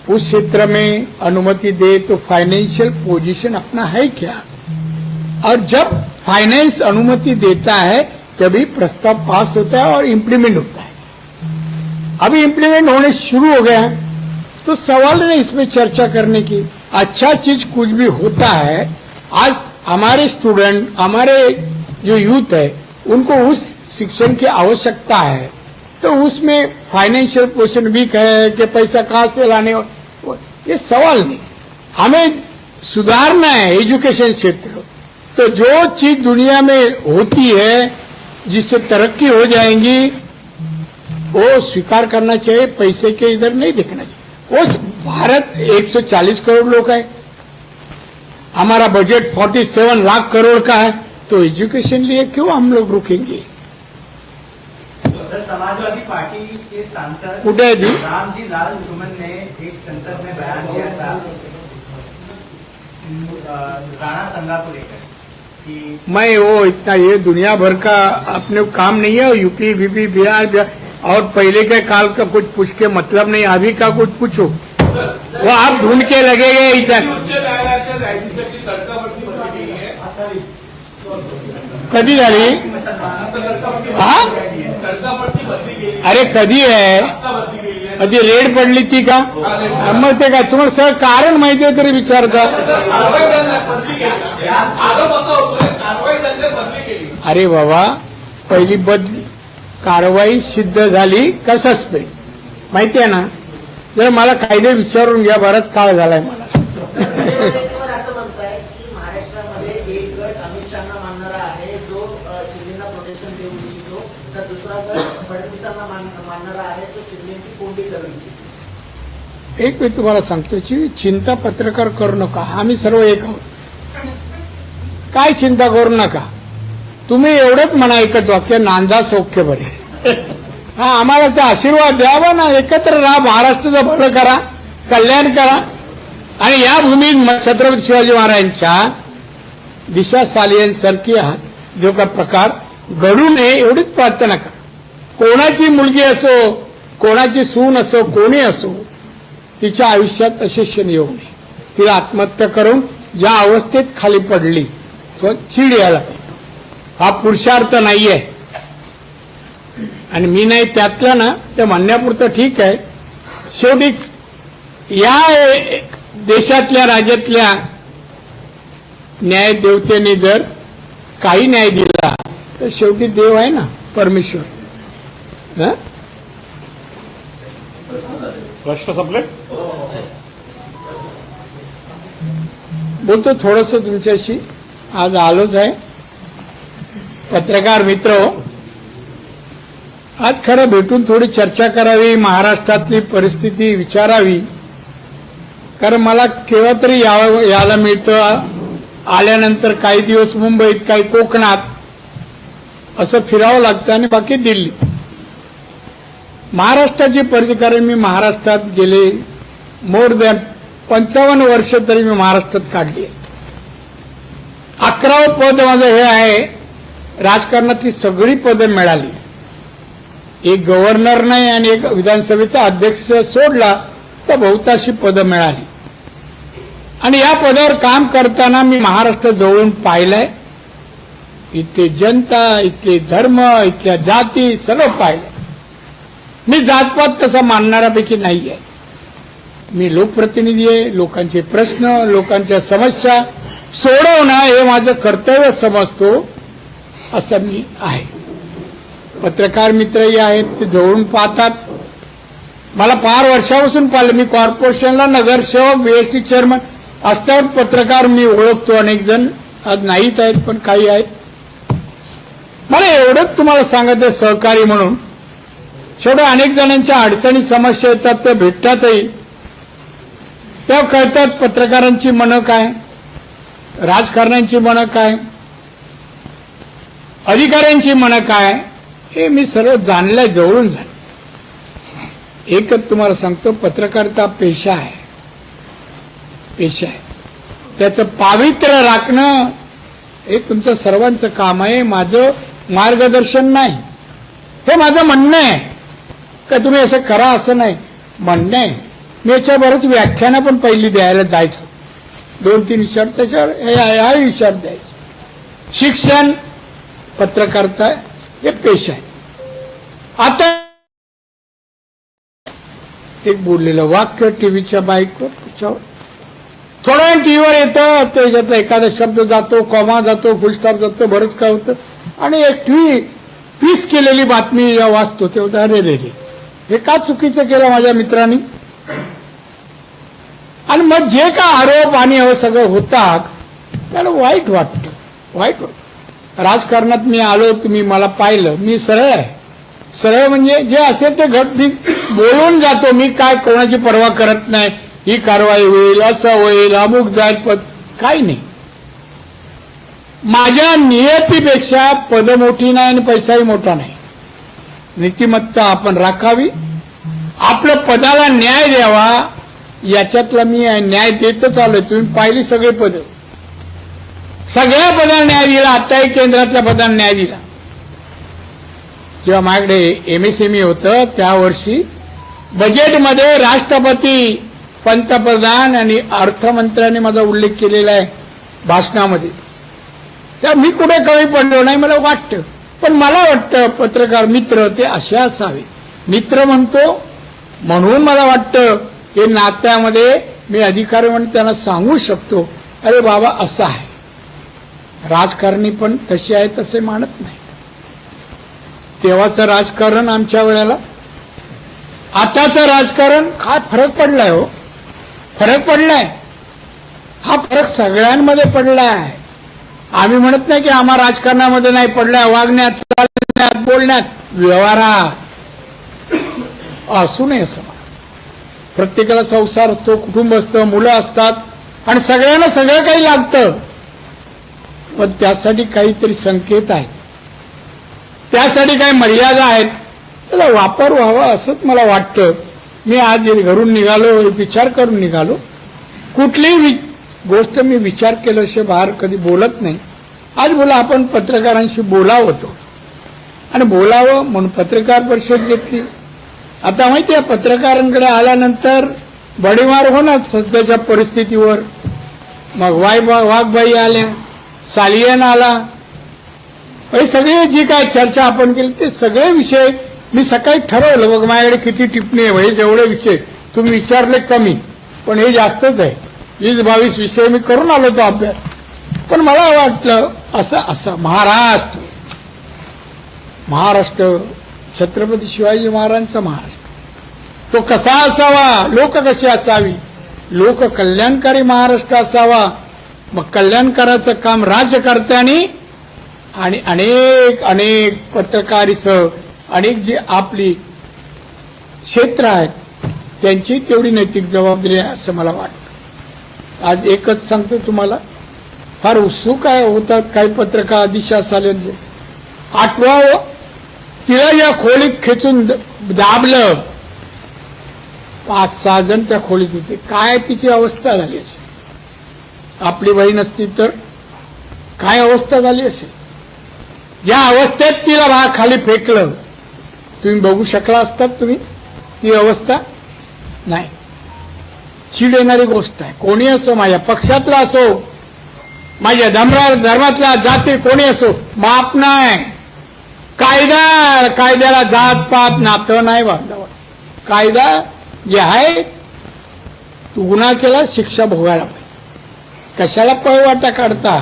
उस क्षेत्र में अनुमति दे तो फाइनेंशियल पोजीशन अपना है क्या, और जब फाइनेंस अनुमति देता है तभी प्रस्ताव पास होता है और इम्प्लीमेंट होता है. अभी इम्प्लीमेंट होने शुरू हो गया है तो सवाल नहीं इसमें चर्चा करने की. अच्छा चीज कुछ भी होता है, आज हमारे स्टूडेंट, हमारे जो यूथ है, उनको उस शिक्षण की आवश्यकता है, तो उसमें फाइनेंशियल पोजीशन वीक है कि पैसा कहां से लाने, ये सवाल नहीं. हमें सुधारना है एजुकेशन क्षेत्र। तो जो चीज दुनिया में होती है जिससे तरक्की हो जाएंगी वो स्वीकार करना चाहिए, पैसे के इधर नहीं देखना चाहिए। उस भारत 140 करोड़ लोग है, हमारा बजट 47 लाख करोड़ का है, तो एजुकेशन लिए क्यों हम लोग रुकेंगे? समाजवादी पार्टी के सांसद कुठे है दी? रामजी लाल सुमन ने एक संसद में बयान दिया था राणा संघा को लेकर कि मैं वो इतना ये दुनिया भर का अपने काम नहीं है, यूपी बीपी बिहार और पहले के काल का कुछ पूछ के मतलब नहीं, अभी का कुछ पूछो वो आप ढूंढ के लगेगे इधर। उच्च न्यायालयाच्या न्यायाधीशाची तडकाफडकी भरली गेली आहे, कधी झाली? हा? तडकाफडकी भरली गेली, अरे कधी आहे? आता भरली गेली आहे. कधी रेड पडली ती का? मग ते काय तुम्हाला सगळं कारण माहिती आहे तरी विचारता? कारवाई झाली, भरली गेली. आरोप असा होतोय कारवाई झाली, भरली गेली. अरे बाबा, पहिली बदली, कारवाई सिद्ध झाली का सस्पेंड, माहिती आहे ना? जर मला कायदे विचारून घ्या, बराच काळ झालाय मला. असं म्हणताय की महाराष्ट्रामध्ये एक गट अमित शहाना मानणारा आहे जो शिंदेना प्रोटेक्शन देऊ इच्छितो, तर दुसरा गट फडणवीसांना मानणारा आहे जो शिंदेची कोंडी करू इच्छितो. एक मी तुम्हाला सांगतो की चिंता पत्रकार करू नका, आम्ही सर्व एक आहोत. काय चिंता करू नका, तुम्ही एवढंच म्हणा एकच वाक्य, नांदा सौख्य बरे. हा, आम्हाला ते आशीर्वाद द्यावा ना, एकत्र राहा, महाराष्ट्राचं भलं करा, कल्याण करा. आणि या भूमीत छत्रपती शिवाजी महाराजांच्या दिशा सालियनसारखी जो का प्रकार घडू नये एवढीच प्रार्थना करा. कोणाची मुलगी असो, कोणाची सून असो, कोणी असो, तिच्या आयुष्यात असे क्षण येऊ नये. तिला आत्महत्या करून ज्या अवस्थेत खाली पडली तो चीड यायला पाहिजे. हा पुरुषार्थ नाहीये. आणि मी नाही त्यातलं ना, ते म्हणण्यापुरतं ठीक आहे. शेवटी या देशातल्या राज्यातल्या न्यायदेवतेने जर काही न्याय दिला तर शेवटी देव आहे ना, परमेश्वर. प्रश्न संपले. बोलतो थोडस तुमच्याशी, आज आलोच आहे. पत्रकार मित्र, आज खरं भेटून थोडी चर्चा करावी, महाराष्ट्रातली परिस्थिती विचारावी. कारण मला केव्हा तरी यायला मिळतं, आल्यानंतर काही दिवस मुंबईत, काही कोकणात असं फिरावं लागतं आणि बाकी दिल्लीत. महाराष्ट्राची परिस्थिती, कारण मी महाराष्ट्रात गेले मोर दॅन 55 वर्ष तरी मी महाराष्ट्रात काढली. 11वं पद माझं हे आहे. राजकारणातली सगळी पदं मिळाली, एक गव्हर्नर नाही आणि एक विधानसभेचा अध्यक्ष सोडला तर बहुतांशी पदं मिळाली. आणि या पदावर काम करताना मी महाराष्ट्र जवळून पाहिलंय. इथली जनता, इथले धर्म, इथल्या जाती सर्व पाहिलंय. मी जातपात तसा मानणाऱ्यापैकी नाही आहे. मी लोकप्रतिनिधी आहे. लोकांचे प्रश्न, लोकांच्या समस्या सोडवणं हे माझं कर्तव्य समजतो, असं मी आहे. पत्रकार मित्रही आहेत, ते जवळून पाहतात. मला 5 वर्षापासून पाहिलं. मी कॉर्पोरेशनला नगरसेवक, बीएसटी चेअरमन असताना पत्रकार मी ओळखतो. अनेक जण आज नाहीत आहेत, पण काही आहेत. मला एवढंच तुम्हाला सांगायचं सहकारी म्हणून, शेवटी अनेक जणांच्या अडचणी समस्या येतात, त्या भेटतातही. तेव्हा कळतात पत्रकारांची मनं काय, राजकारण्यांची मनं काय, अधिकाऱ्यांची मनं काय, हे मी सर्व जाणलंय, जवळून जाण. एकच तुम्हाला सांगतो, पत्रकारिता पेशा आहे, पेशा आहे. त्याचं पावित्र्य राखणं हे तुमचं सर्वांचं काम आहे. माझं मार्गदर्शन नाही, हे माझं म्हणणं आहे. का तुम्ही असं करा असं नाही, म्हणणं आहे. मी याच्या बरंच व्याख्यानं पण पहिली द्यायला जायचो, 2-3 विषयावर, त्याच्यावर हा विषयावर द्यायचो. शिक्षण, पत्रकारिता हे पेशा आहे. आता एक बोललेलं वाक्य टीव्हीच्या बाईकवर, त्याच्यावर थोड्या वेळ टीव्हीवर येतं, त्याच्यातला एखादा शब्द जातो, कॉमा जातो, फुलस्टॉप जातो, बरंच काय होतं. आणि एक ट्वीस केलेली बातमी वाचतो, तेव्हा अरे रे रे, हे का चुकीचं केलं माझ्या मित्रांनी. आणि मग जे का आरोप आणि हे सगळं होतात त्याला वाईट वाटतं. राजकारणात मी आलो, तुम्ही मला पाहिलं, मी सरळ आहे. सरळ म्हणजे जे असेल ते मी बोलून जातो. मी काय कोणाची पर्वा करत नाही. ही कारवाई होईल, असं होईल, अमुक जाईल पद, काही नाही. माझ्या नियतीपेक्षा पद मोठी नाही आणि पैसाही मोठा नाही. नीतिमत्ता आपण राखावी, आपल्या पदाला न्याय द्यावा, याच्यातला मी न्याय देतच आलोय. तुम्ही पाहिली सगळे पद, सगळ्या पदाला न्याय दिला. आताही केंद्रातल्या पदाला न्याय दिला. जेव्हा माझ्याकडे MSME होतं त्या वर्षी बजेटमध्ये राष्ट्रपती, पंतप्रधान आणि अर्थमंत्र्यांनी माझा उल्लेख केलेला आहे भाषणामध्ये. त्या मी कुठे कमी पडलो नाही मला वाटतं. पण मला वाटतं पत्रकार मित्र ते असे असावे. मित्र म्हणतो म्हणून मला वाटतं हे नात्यामध्ये मी अधिकारी म्हणून त्यांना सांगू शकतो, अरे बाबा असं आहे. राजकारणी पण तसे आहे तसे मानत नाही. तेव्हाचं राजकारण आमच्या वेळेला, आताचं राजकारण काय फरक पडलाय हो. फरक पडलाय. हा फरक सगळ्यांमध्ये पडलाय. आम्ही म्हणत नाही की आम्हा राजकारणामध्ये नाही पडलाय. वागण्यात, चालण्यात, बोलण्यात, व्यवहारात असू नये असं. प्रत्येकाला संसार असतो, कुटुंब असतं, मुलं असतात आणि सगळ्यांना सगळं काही लागतं. पण त्यासाठी काहीतरी संकेत आहेत, त्यासाठी काही मर्यादा आहेत, त्याला वापर व्हावा असंच मला वाटतं. मी आज घरून निघालो, विचार करून निघालो. कुठलीही गोष्ट मी विचार केल्याशिवाय बाहेर कधी बोलत नाही. आज बोला आपण पत्रकारांशी बोलावं होतो आणि बोलावं म्हणून पत्रकार परिषद घेतली. आता माहिती आहे पत्रकारांकडे आल्यानंतर बडीमार होणार सध्याच्या परिस्थितीवर. मग वाघबाई आल्या, सालियन आला, हे सगळे जी काय चर्चा आपण केली ते सगळे विषय मी सकाळी ठरवलं. बघ माझ्याकडे किती टिप्पणी आहे, हे जेवढे विषय तुम्ही विचारले कमी, पण हे जास्तच आहे. 20-22 विषय मी करून आलो तो अभ्यास. पण मला वाटलं असं महाराष्ट्र छत्रपती शिवाजी महाराजांचा महाराष्ट्र तो कसा असावा, लोक कशी असावी, लोक कल्याणकारी महाराष्ट्र असावा. मग कल्याणकाराचं काम राज्यकर्त्यांनी आणि अनेक पत्रकारीसह अनेक जी आपली क्षेत्र आहेत त्यांची तेवढी नैतिक जबाबदारी आहे असं मला वाटतं. आज एकच सांगतो तुम्हाला, फार उत्सुक होतात काही पत्रकार दिशा सालेंचे. आठवावं तिला या खोलीत खेचून दाबलं, 5-6 जण त्या खोलीत होते. काय तिची अवस्था झाली असेल, आपली बहीण असती तर काय अवस्था झाली असेल. ज्या अवस्थेत तिला खाली फेकलं तुम्ही बघू शकला असतात तुम्ही ती अवस्था. नाही, चीड येणारी गोष्ट आहे. कोणी असो, माझ्या पक्षातला असो, माझ्या धर्मातला, जाती कोणी असो, माप नाही. कायद्याला जात पात नातं नाही बांधावं. कायदा जे आहे तू गुन्हा केला शिक्षा भोगायला पाहिजे, कशाला पळवाटा काढता.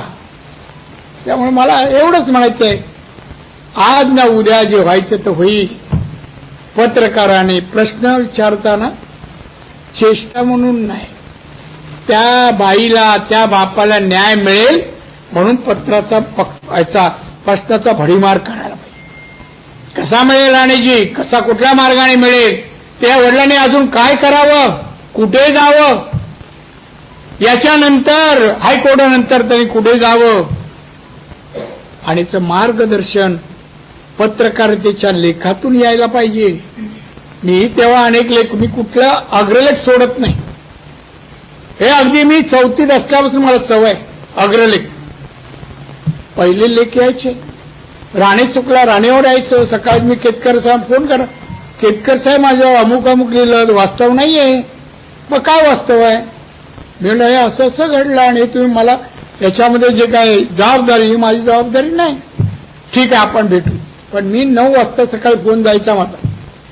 त्यामुळे मला एवढंच म्हणायचंय, आज ना उद्या जे व्हायचं तर होईल. पत्रकाराने प्रश्न विचारताना चेष्टा म्हणून नाही, त्या बाईला त्या बापाला न्याय मिळेल म्हणून प्रश्नाचा भडीमार करायला पाहिजे. कसा मिळेल राणेजी, कसा कुठल्या मार्गाने मिळेल, त्या वडिलांनी अजून काय करावं, कुठे जावं, याच्यानंतर हायकोर्टानंतर त्यांनी कुठे जावं आणि मार्गदर्शन पत्रकारितेच्या लेखातून यायला पाहिजे. मी तेव्हा अनेक लेख, मी कुठला अग्रलेख सोडत नाही. हे अगदी मी 4थीत असल्यापासून मला सवय अग्रलेख. पहिले लेख यायचे, राणे चुकला राणेवर यायचं. सकाळी मी केतकर साहेब फोन करा, केतकर साहेब माझ्यावर अमुक लिहिलं, वास्तव नाहीये. मग काय वास्तव आहे, मी म्हणलं हे असं घडलं आणि तुम्ही मला याच्यामध्ये जे काय जबाबदारी, ही माझी जबाबदारी नाही. ठीक आहे आपण भेटू. पण मी 9 वाजता सकाळी फोन जायचा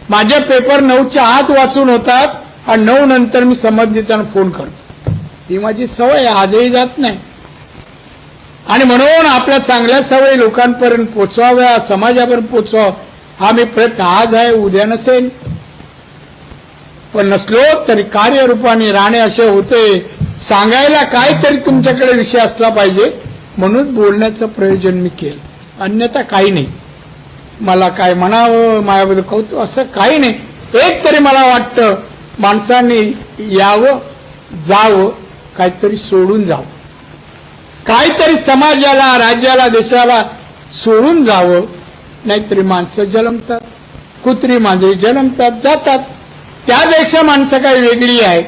माझे पेपर 9च्या आत वाचून होतात आणि 9 नंतर मी संबंधितांना फोन करतो. ही माझी सवय आजही जात नाही. आणि म्हणून आपल्या चांगल्या सवयी लोकांपर्यंत पोचवाव्या, समाजापर्यंत पोचवावं हा मी प्रयत्न आज आहे, उद्या नसेल. पण नसलो तरी कार्यरूपाने राणे असे होते, सांगायला काहीतरी तुमच्याकडे विषय असला पाहिजे म्हणून बोलण्याचं प्रयोजन मी केलं, अन्यथा काही नाही. मला काय म्हणावं, माझ्याबद्दल कौतुक असं काही नाही. एक तरी मला वाटतं माणसांनी यावं, जावं, काहीतरी सोडून जावं, काहीतरी समाजाला, राज्याला, देशाला सोडून जावं. नाहीतरी माणसं जन्मतात, कुत्री मांजरी जन्मतात, जातात. त्यापेक्षा माणसं काही वेगळी आहेत.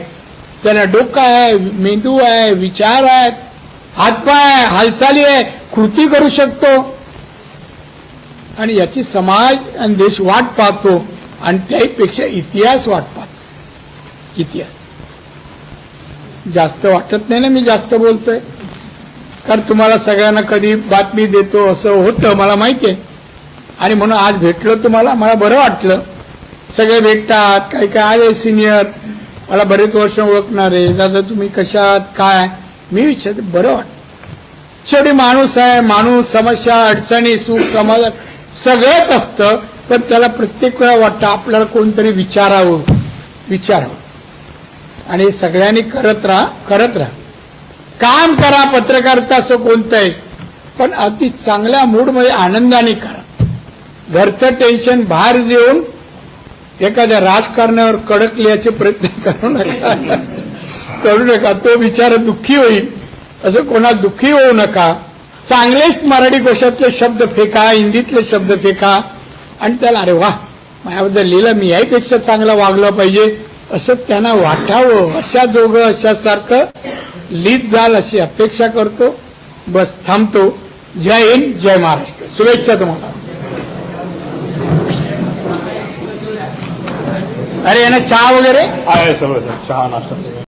त्यांना डोकं आहे, मेंदू आहे, विचार आहेत, हातपाय, हालचाली आहे, कृती करू शकतो. आणि याची समाज आणि देश वाट पाहतो. आणि त्यापेक्षा इतिहास वाट पाहतो. इतिहास जास्त वाटत नाही ना मी जास्त बोलतोय, कारण तुम्हाला सगळ्यांना कधी बातमी देतो असं होतं मला माहिती आहे. आणि म्हणून आज भेटलो तुम्हाला, मला बरं वाटलं. सगळे भेटतात, काही काय आहे सिनियर, मला बरेच वर्ष ओळखणारे, दादा तुम्ही कशात काय, मी विचारते, बरं वाटतं. शेवटी माणूस आहे, माणूस समस्या, अडचणी, सुख, समाधान सगळंच असतं. पण त्याला प्रत्येक वेळा वाटतं आपल्याला कोणतरी विचारावं. आणि सगळ्यांनी करत राहा. काम करा, पत्रकारिता असं कोणतंही, पण अति चांगल्या मूडमध्ये आनंदाने करा. घरचं टेन्शन बाहेर येऊन एखाद्या राजकारणावर कडकल्याचे प्रयत्न करू नका. तो बिचारा दुःखी होईल, असं कोणा दुःखी होऊ नका. चांगलेच मराठी कोशातले शब्द फेका, हिंदीतले शब्द फेका आणि त्याला अरे वा माझ्याबद्दल लिहिलं, मी याहीपेक्षा चांगलं वागलं पाहिजे असं त्यांना वाटावं. अशा जोगं अशासारखं लिहित जाल अशी अपेक्षा करतो. बस थांबतो. जय हिंद, जय महाराष्ट्र. शुभेच्छा तुम्हाला. अरे यांना चहा वगैरे आहे सगळं, चहा नाश्ता.